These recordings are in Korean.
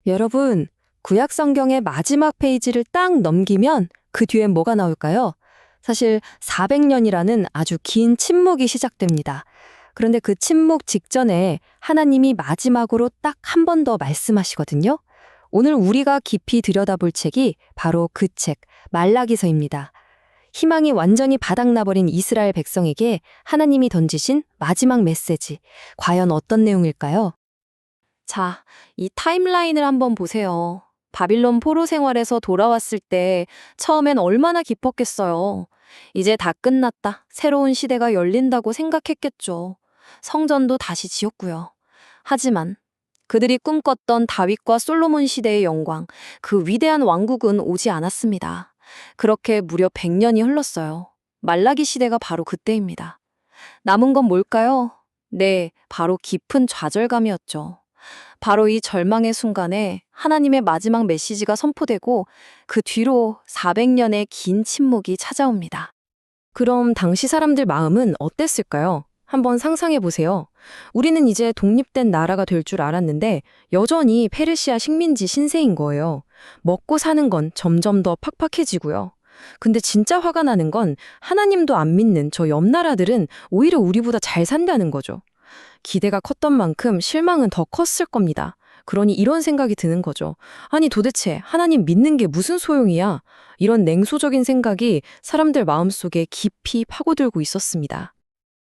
여러분, 구약 성경의 마지막 페이지를 딱 넘기면 그 뒤엔 뭐가 나올까요? 사실 400년이라는 아주 긴 침묵이 시작됩니다. 그런데 그 침묵 직전에 하나님이 마지막으로 딱 한 번 더 말씀하시거든요. 오늘 우리가 깊이 들여다볼 책이 바로 그 책, 말라기서입니다. 희망이 완전히 바닥나버린 이스라엘 백성에게 하나님이 던지신 마지막 메시지, 과연 어떤 내용일까요? 자, 이 타임라인을 한번 보세요. 바빌론 포로 생활에서 돌아왔을 때 처음엔 얼마나 기뻤겠어요. 이제 다 끝났다. 새로운 시대가 열린다고 생각했겠죠. 성전도 다시 지었고요. 하지만 그들이 꿈꿨던 다윗과 솔로몬 시대의 영광, 그 위대한 왕국은 오지 않았습니다. 그렇게 무려 100년이 흘렀어요. 말라기 시대가 바로 그때입니다. 남은 건 뭘까요? 네, 바로 깊은 좌절감이었죠. 바로 이 절망의 순간에 하나님의 마지막 메시지가 선포되고 그 뒤로 400년의 긴 침묵이 찾아옵니다. 그럼 당시 사람들 마음은 어땠을까요? 한번 상상해 보세요. 우리는 이제 독립된 나라가 될 줄 알았는데 여전히 페르시아 식민지 신세인 거예요. 먹고 사는 건 점점 더 팍팍해지고요. 근데 진짜 화가 나는 건 하나님도 안 믿는 저 옆 나라들은 오히려 우리보다 잘 산다는 거죠. 기대가 컸던 만큼 실망은 더 컸을 겁니다. 그러니 이런 생각이 드는 거죠. 아니 도대체 하나님 믿는 게 무슨 소용이야? 이런 냉소적인 생각이 사람들 마음속에 깊이 파고들고 있었습니다.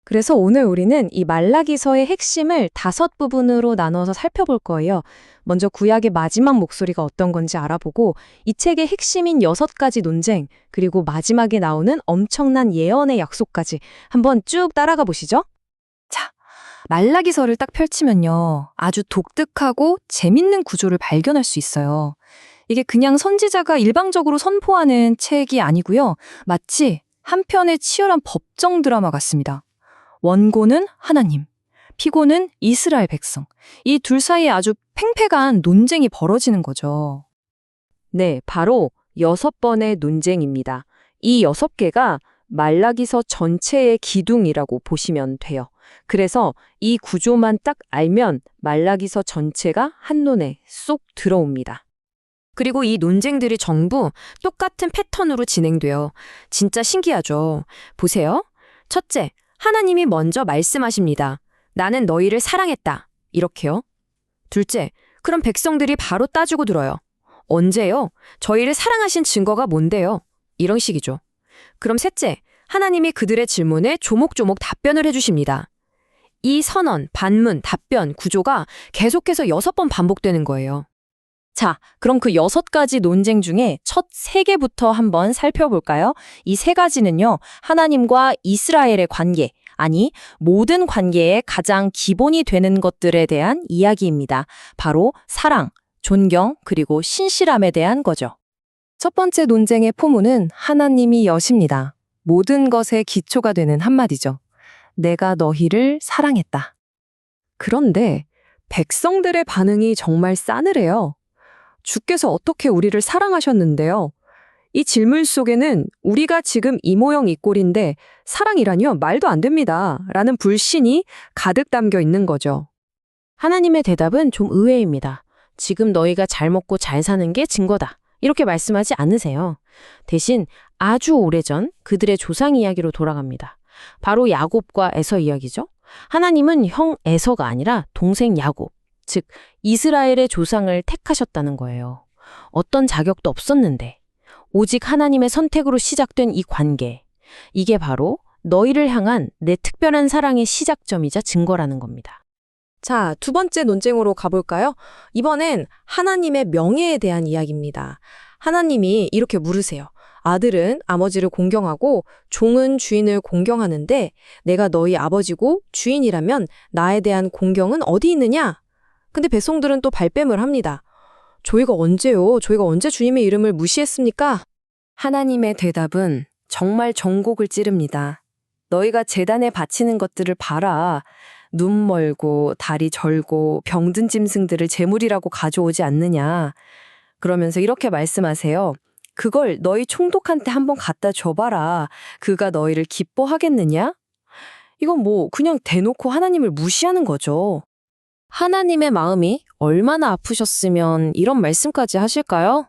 그래서 오늘 우리는 이 말라기서의 핵심을 5부분으로 나눠서 살펴볼 거예요. 먼저 구약의 마지막 목소리가 어떤 건지 알아보고 이 책의 핵심인 6가지 논쟁, 그리고 마지막에 나오는 엄청난 예언의 약속까지 한번 쭉 따라가 보시죠. 자, 말라기서를 딱 펼치면요. 아주 독특하고 재밌는 구조를 발견할 수 있어요. 이게 그냥 선지자가 일방적으로 선포하는 책이 아니고요. 마치 한 편의 치열한 법정 드라마 같습니다. 원고는 하나님, 피고는 이스라엘 백성. 이 둘 사이에 아주 팽팽한 논쟁이 벌어지는 거죠. 네, 바로 6번의 논쟁입니다. 이 6개가 말라기서 전체의 기둥이라고 보시면 돼요. 그래서 이 구조만 딱 알면 말라기서 전체가 한눈에 쏙 들어옵니다. 그리고 이 논쟁들이 전부 똑같은 패턴으로 진행돼요. 진짜 신기하죠? 보세요. 첫째, 하나님이 먼저 말씀하십니다. 나는 너희를 사랑했다. 이렇게요. 둘째, 그럼 백성들이 바로 따지고 들어요. 언제요? 저희를 사랑하신 증거가 뭔데요? 이런 식이죠. 그럼 셋째, 하나님이 그들의 질문에 조목조목 답변을 해주십니다. 이 선언, 반문, 답변, 구조가 계속해서 6번 반복되는 거예요. 자, 그럼 그 6가지 논쟁 중에 첫 3개부터 한번 살펴볼까요? 이 3가지는요, 하나님과 이스라엘의 관계, 아니, 모든 관계의 가장 기본이 되는 것들에 대한 이야기입니다. 바로 사랑, 존경, 그리고 신실함에 대한 거죠. 첫 번째 논쟁의 포문은 하나님이 여십니다. 모든 것의 기초가 되는 한마디죠. 내가 너희를 사랑했다. 그런데 백성들의 반응이 정말 싸늘해요. 주께서 어떻게 우리를 사랑하셨는데요? 이 질문 속에는 우리가 지금 이 모양 이 꼴인데 사랑이라뇨? 말도 안 됩니다. 라는 불신이 가득 담겨 있는 거죠. 하나님의 대답은 좀 의외입니다. 지금 너희가 잘 먹고 잘 사는 게 증거다. 이렇게 말씀하지 않으세요. 대신 아주 오래전 그들의 조상 이야기로 돌아갑니다. 바로 야곱과 에서 이야기죠. 하나님은 형 에서가 아니라 동생 야곱, 즉 이스라엘의 조상을 택하셨다는 거예요. 어떤 자격도 없었는데 오직 하나님의 선택으로 시작된 이 관계, 이게 바로 너희를 향한 내 특별한 사랑의 시작점이자 증거라는 겁니다. 자, 두 번째 논쟁으로 가볼까요? 이번엔 하나님의 명예에 대한 이야기입니다. 하나님이 이렇게 물으세요. 아들은 아버지를 공경하고 종은 주인을 공경하는데 내가 너희 아버지고 주인이라면 나에 대한 공경은 어디 있느냐? 근데 백성들은 또 발뺌을 합니다. 저희가 언제요? 저희가 언제 주님의 이름을 무시했습니까? 하나님의 대답은 정말 정곡을 찌릅니다. 너희가 제단에 바치는 것들을 봐라. 눈 멀고 다리 절고 병든 짐승들을 제물이라고 가져오지 않느냐. 그러면서 이렇게 말씀하세요. 그걸 너희 총독한테 한번 갖다 줘봐라. 그가 너희를 기뻐하겠느냐? 이건 그냥 대놓고 하나님을 무시하는 거죠. 하나님의 마음이 얼마나 아프셨으면 이런 말씀까지 하실까요?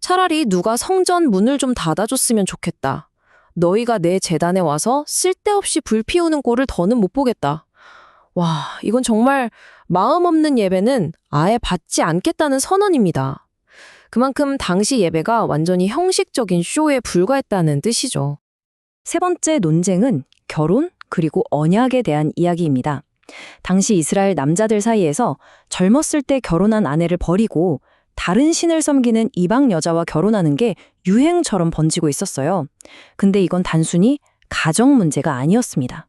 차라리 누가 성전 문을 좀 닫아줬으면 좋겠다. 너희가 내 재단에 와서 쓸데없이 불 피우는 꼴을 더는 못 보겠다. 와, 이건 정말 마음 없는 예배는 아예 받지 않겠다는 선언입니다. 그만큼 당시 예배가 완전히 형식적인 쇼에 불과했다는 뜻이죠. 세 번째 논쟁은 결혼 그리고 언약에 대한 이야기입니다. 당시 이스라엘 남자들 사이에서 젊었을 때 결혼한 아내를 버리고 다른 신을 섬기는 이방 여자와 결혼하는 게 유행처럼 번지고 있었어요. 근데 이건 단순히 가정 문제가 아니었습니다.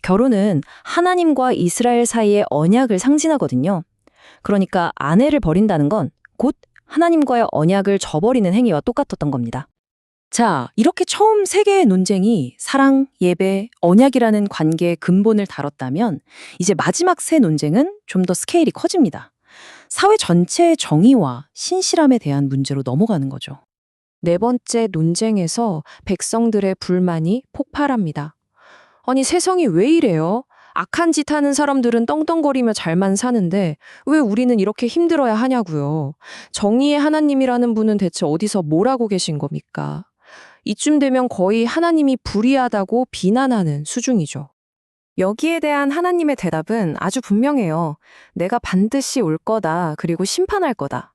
결혼은 하나님과 이스라엘 사이의 언약을 상징하거든요. 그러니까 아내를 버린다는 건 곧 하나님과의 언약을 저버리는 행위와 똑같았던 겁니다. 자, 이렇게 처음 세 개의 논쟁이 사랑, 예배, 언약이라는 관계의 근본을 다뤘다면 이제 마지막 세 논쟁은 좀 더 스케일이 커집니다. 사회 전체의 정의와 신실함에 대한 문제로 넘어가는 거죠. 네 번째 논쟁에서 백성들의 불만이 폭발합니다. 아니, 세상이 왜 이래요? 악한 짓 하는 사람들은 떵떵거리며 잘만 사는데 왜 우리는 이렇게 힘들어야 하냐고요. 정의의 하나님이라는 분은 대체 어디서 뭘 하고 계신 겁니까? 이쯤 되면 거의 하나님이 불의하다고 비난하는 수준이죠. 여기에 대한 하나님의 대답은 아주 분명해요. 내가 반드시 올 거다. 그리고 심판할 거다.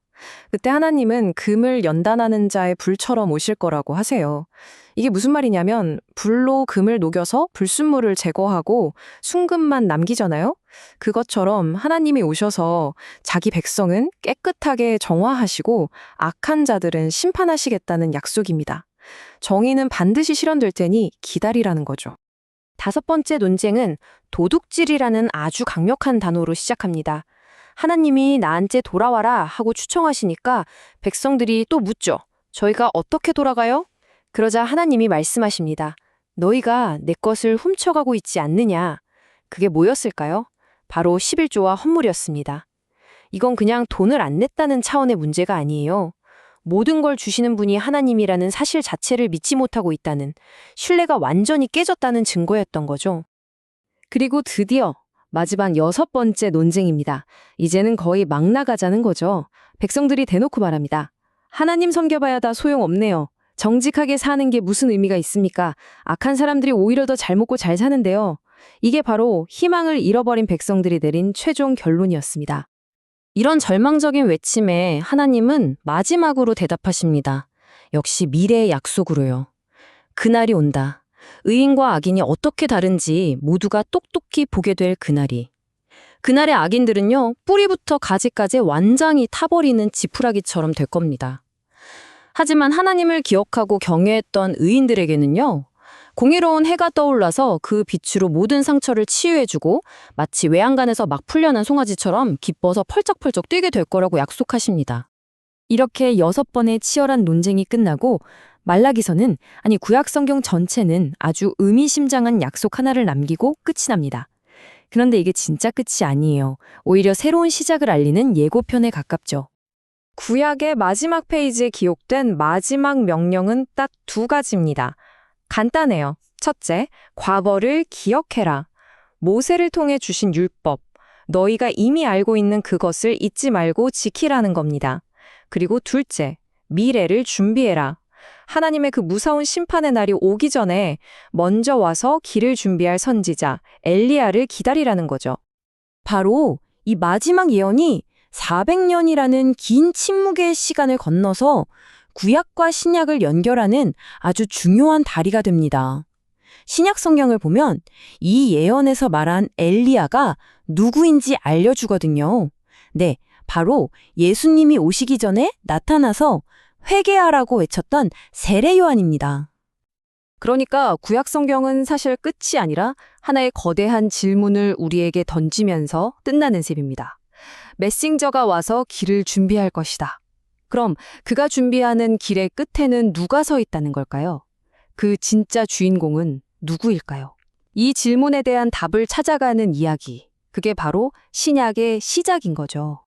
그때 하나님은 금을 연단하는 자의 불처럼 오실 거라고 하세요. 이게 무슨 말이냐면 불로 금을 녹여서 불순물을 제거하고 순금만 남기잖아요. 그것처럼 하나님이 오셔서 자기 백성은 깨끗하게 정화하시고 악한 자들은 심판하시겠다는 약속입니다. 정의는 반드시 실현될 테니 기다리라는 거죠. 다섯 번째 논쟁은 도둑질이라는 아주 강력한 단어로 시작합니다. 하나님이 나한테 돌아와라 하고 추청하시니까 백성들이 또 묻죠. 저희가 어떻게 돌아가요? 그러자 하나님이 말씀하십니다. 너희가 내 것을 훔쳐가고 있지 않느냐. 그게 뭐였을까요? 바로 11조와 헌물이었습니다. 이건 그냥 돈을 안 냈다는 차원의 문제가 아니에요. 모든 걸 주시는 분이 하나님이라는 사실 자체를 믿지 못하고 있다는, 신뢰가 완전히 깨졌다는 증거였던 거죠. 그리고 드디어 마지막 여섯 번째 논쟁입니다. 이제는 거의 막 나가자는 거죠. 백성들이 대놓고 말합니다. 하나님 섬겨봐야 다 소용없네요. 정직하게 사는 게 무슨 의미가 있습니까? 악한 사람들이 오히려 더 잘 먹고 잘 사는데요. 이게 바로 희망을 잃어버린 백성들이 내린 최종 결론이었습니다. 이런 절망적인 외침에 하나님은 마지막으로 대답하십니다. 역시 미래의 약속으로요. 그날이 온다. 의인과 악인이 어떻게 다른지 모두가 똑똑히 보게 될 그날이. 그날의 악인들은요, 뿌리부터 가지까지 완전히 타버리는 지푸라기처럼 될 겁니다. 하지만 하나님을 기억하고 경외했던 의인들에게는요, 공의로운 해가 떠올라서 그 빛으로 모든 상처를 치유해주고 마치 외양간에서 막 풀려난 송아지처럼 기뻐서 펄쩍펄쩍 뛰게 될 거라고 약속하십니다. 이렇게 6번의 치열한 논쟁이 끝나고 말라기서는, 아니 구약 성경 전체는 아주 의미심장한 약속 하나를 남기고 끝이 납니다. 그런데 이게 진짜 끝이 아니에요. 오히려 새로운 시작을 알리는 예고편에 가깝죠. 구약의 마지막 페이지에 기록된 마지막 명령은 딱 두 가지입니다. 간단해요. 첫째, 과거를 기억해라. 모세를 통해 주신 율법, 너희가 이미 알고 있는 그것을 잊지 말고 지키라는 겁니다. 그리고 둘째, 미래를 준비해라. 하나님의 그 무서운 심판의 날이 오기 전에 먼저 와서 길을 준비할 선지자 엘리야를 기다리라는 거죠. 바로 이 마지막 예언이 400년이라는 긴 침묵의 시간을 건너서 구약과 신약을 연결하는 아주 중요한 다리가 됩니다. 신약 성경을 보면 이 예언에서 말한 엘리야가 누구인지 알려주거든요. 네, 바로 예수님이 오시기 전에 나타나서 회개하라고 외쳤던 세례 요한입니다. 그러니까 구약 성경은 사실 끝이 아니라 하나의 거대한 질문을 우리에게 던지면서 끝나는 셈입니다. 메신저가 와서 길을 준비할 것이다. 그럼 그가 준비하는 길의 끝에는 누가 서 있다는 걸까요? 그 진짜 주인공은 누구일까요? 이 질문에 대한 답을 찾아가는 이야기, 그게 바로 신약의 시작인 거죠.